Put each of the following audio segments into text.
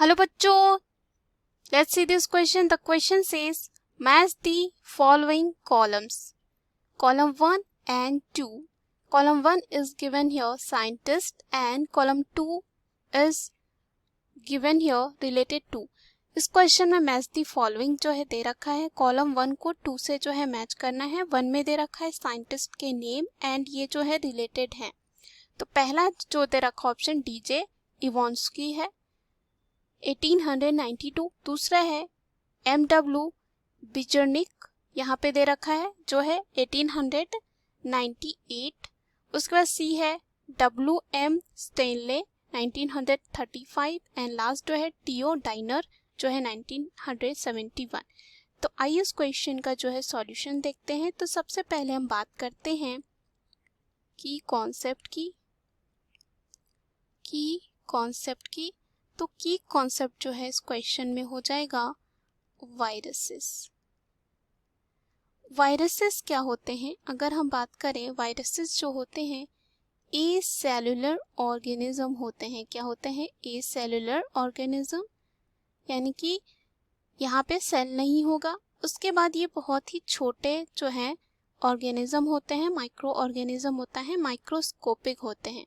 Hello बच्चों, let's see this question. The question says match the following columns. Column 1 and 2. Column 1 is given here scientist and column 2 is given here related to. इस question में match the following जो है दे रखा है. Column 1 को 2 से जो है मैच करना है. 1 में दे रखा है साइंटिस्ट के नेम एंड ये जो है रिलेटेड है. तो पहला जो दे रखा ऑप्शन डीजे इवॉन्स्की है 1892. दूसरा है MW बिजर्निक, यहाँ पे दे रखा है जो है 1898. उसके बाद सी है WM स्टेनले 1935 एंड लास्ट जो है टीओ डाइनर जो है 1971. तो आइए इस क्वेश्चन का जो है सॉल्यूशन देखते हैं. तो सबसे पहले हम बात करते हैं की कॉन्सेप्ट की. तो की कॉन्सेप्ट जो है इस क्वेश्चन में हो जाएगा वायरसेस. वायरसेस क्या होते हैं? अगर हम बात करें, वायरसेस जो होते हैं ए सेलुलर ऑर्गेनिज्म होते हैं. क्या होते हैं? ए सेलुलर ऑर्गेनिज्म, यानी कि यहाँ पे सेल नहीं होगा. उसके बाद ये बहुत ही छोटे जो हैं ऑर्गेनिज्म होते हैं, माइक्रो ऑर्गेनिज्म होता है, माइक्रोस्कोपिक होते हैं.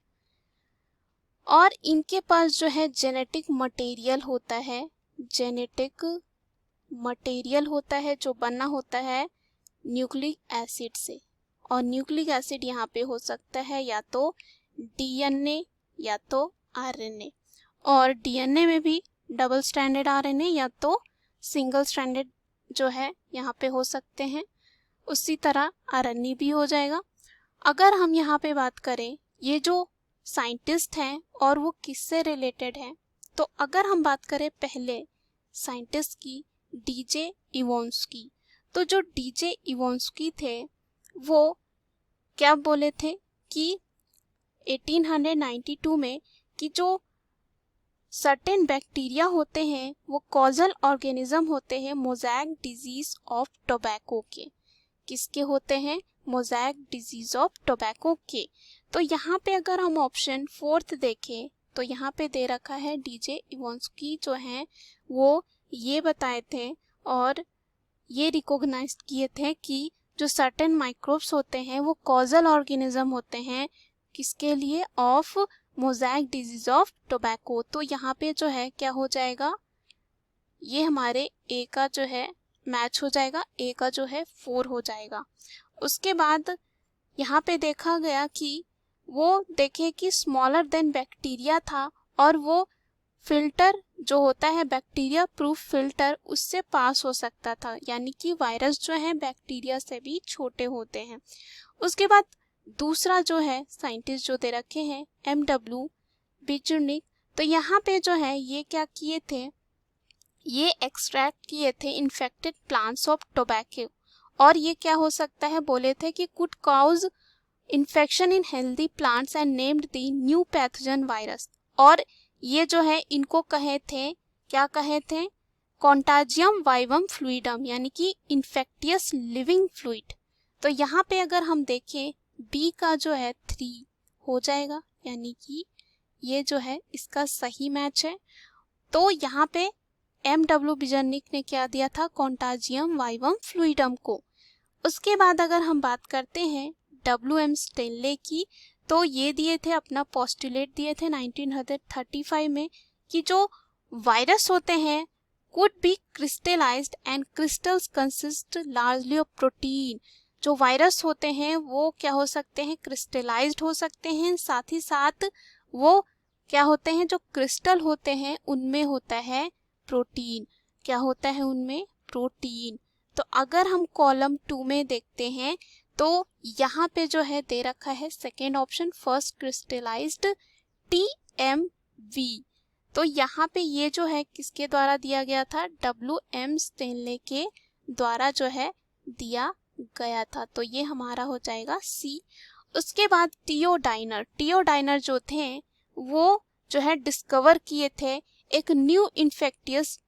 और इनके पास जो है जेनेटिक मटेरियल होता है जो बना होता है न्यूक्लिक एसिड से. और न्यूक्लिक एसिड यहाँ पे हो सकता है या तो डीएनए या तो आरएनए. और डीएनए में भी डबल स्ट्रैंडेड आरएनए या तो सिंगल स्ट्रैंडेड जो है यहाँ पे हो सकते हैं. उसी तरह आरएनए भी हो जाएगा. अगर हम यहाँ पे बात करें ये जो साइंटिस्ट हैं और वो किससे रिलेटेड है, तो अगर हम बात करें पहले साइंटिस्ट की डीजे इवॉन्स्की, तो जो डीजे इवॉन्स्की थे वो क्या बोले थे कि 1892 में कि जो सर्टेन बैक्टीरिया होते हैं वो कॉजल ऑर्गेनिज्म होते हैं मोज़ैक डिजीज ऑफ टोबैको के. किसके होते हैं? मोज़ैक डिजीज ऑफ टोबैको के. तो यहाँ पे अगर हम ऑप्शन 4 देखें तो यहाँ पे दे रखा है डीजे इवॉन्स्की जो हैं वो ये बताए थे और ये रिकॉग्नाइज किए थे कि जो सर्टेन माइक्रोब्स होते हैं वो कॉजल ऑर्गेनिज्म होते हैं. किसके लिए? Of mosaic disease of tobacco. तो यहाँ पे जो है क्या हो जाएगा, ये हमारे ए का जो है मैच हो जाएगा, ए का जो है 4 हो जाएगा. उसके बाद यहाँ पे देखा गया कि वो देखे कि स्मॉलर देन बैक्टीरिया था और वो फिल्टर जो होता है बैक्टीरिया प्रूफ फिल्टर उससे पास हो सकता था, यानी कि वायरस जो है बैक्टीरिया से भी छोटे होते हैं. उसके बाद दूसरा जो है साइंटिस्ट जो दे रखे हैं MW बिजर्निक. तो यहाँ पे जो है ये क्या किए थे, ये एक्सट्रैक्ट किए थे इन्फेक्टेड प्लांट्स ऑफ टोबैको. और ये क्या हो सकता है बोले थे कि could cause infection in healthy plants and named the new pathogen virus. और ये जो है इनको कहे थे, क्या कहे थे? कॉन्टाजियम वाइवम फ्लूइडम, यानी कि इन्फेक्टियस लिविंग फ्लूइड. तो यहाँ पे अगर हम देखें बी का जो है 3 हो जाएगा, यानी कि ये जो है इसका सही मैच है. तो यहाँ पे MW बिजर्निक ने क्या दिया था? कॉन्टाजियम वाइवम फ्लूइडम को. उसके बाद अगर हम बात करते हैं WM स्टेनले की, तो ये दिए थे अपना पोस्टुलेट दिए थे 1935 में कि जो वायरस होते हैं could be crystallised and crystals consist largely of protein. जो वायरस होते हैं वो क्या हो सकते हैं? क्रिस्टलाइज्ड हो सकते हैं. साथ ही साथ वो क्या होते हैं? जो क्रिस्टल होते हैं उनमें होता है प्रोटीन. क्या होता है उनमें? प्रोटीन. तो अगर हम कॉलम 2 में देखते हैं तो यहाँ पे जो है दे रखा है second option first crystallised TMV. तो यहाँ पे ये जो है किसके द्वारा दिया गया था? WM स्टेनले के द्वारा जो है दिया गया था. तो ये हमारा हो जाएगा C. उसके बाद टीओ डाइनर जो थे वो जो है डिस्कवर किए थे एक न्यू इन्फेक्टियस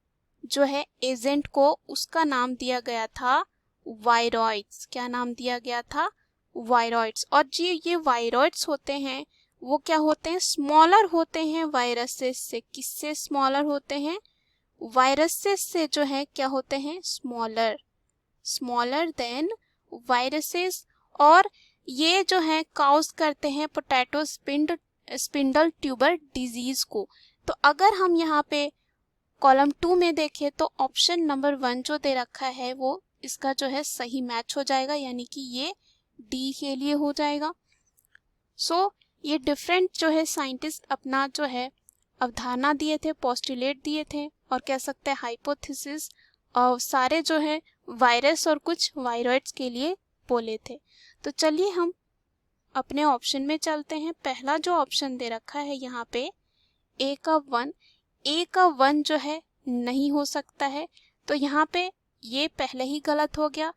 जो है एजेंट को, उसका नाम दिया गया था वायरॉइड्स. क्या नाम दिया गया था? वायरॉइड्स. और जी ये वायरॉइड्स होते हैं वो क्या होते हैं, स्मॉलर होते हैं वायरसेस से। किससे स्मॉलर होते हैं, वायरसेस से जो है क्या होते हैं, स्मॉलर देन वायरसेस। और ये जो है काउज करते हैं पोटैटो स्पिंडल ट्यूबर डिजीज को। तो अगर हम यहाँ पे कॉलम 2 में देखें तो ऑप्शन नंबर 1 जो दे रखा है वो इसका जो है सही मैच हो जाएगा, यानी कि ये डी के लिए हो जाएगा। सो ये डिफरेंट जो है साइंटिस्ट अपना जो है अवधारणा दिए थे, पोस्टुलेट दिए थे और कह सकते हैं हाइपोथेसिस, और सारे जो है वायरस और कुछ वायरॉइड्स के लिए बोले थे। तो चलिए हम अपने ऑप्शन में चलते हैं। पहला जो ऑप्शन दे रखा है यहाँ पे ए का 1 जो है नहीं हो सकता है, तो यहाँ पे ये पहले ही गलत हो गया।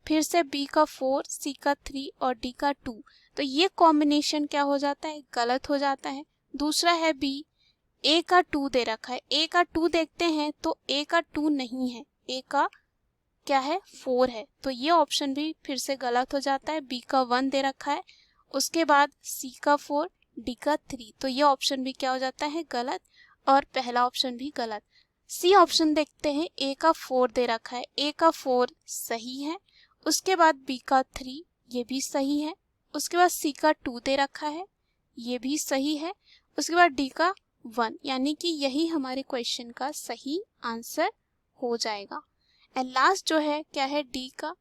फिर से बी का 4, सी का 3 और डी का 2, तो ये कॉम्बिनेशन क्या हो जाता है, गलत हो जाता है। दूसरा है बी, ए का 2 दे रखा है, ए का 2 देखते हैं तो ए का 2 नहीं है, ए का क्या है 4 है, तो ये ऑप्शन भी फिर से गलत हो जाता है। बी का 1 दे रखा है, उसके बाद सी का 4, डी का 3, तो ये ऑप्शन भी क्या हो जाता है, गलत, और पहला ऑप्शन भी गलत। सी ऑप्शन देखते हैं, ए का 4 दे रखा है, ए का 4 सही है, उसके बाद बी का 3 ये भी सही है, उसके बाद सी का 2 दे रखा है, ये भी सही है, उसके बाद डी का 1, यानी कि यही हमारे क्वेश्चन का सही आंसर हो जाएगा। एंड लास्ट जो है क्या है, डी का,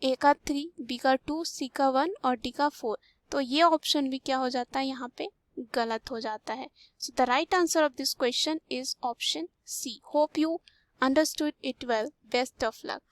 ए का 3, बी का 2, सी का 1 और डी का 4, तो ये ऑप्शन भी क्या हो जाता है, यहाँ पे गलत हो जाता है। So the right answer of this question is option C. Hope you understood it well. Best of luck.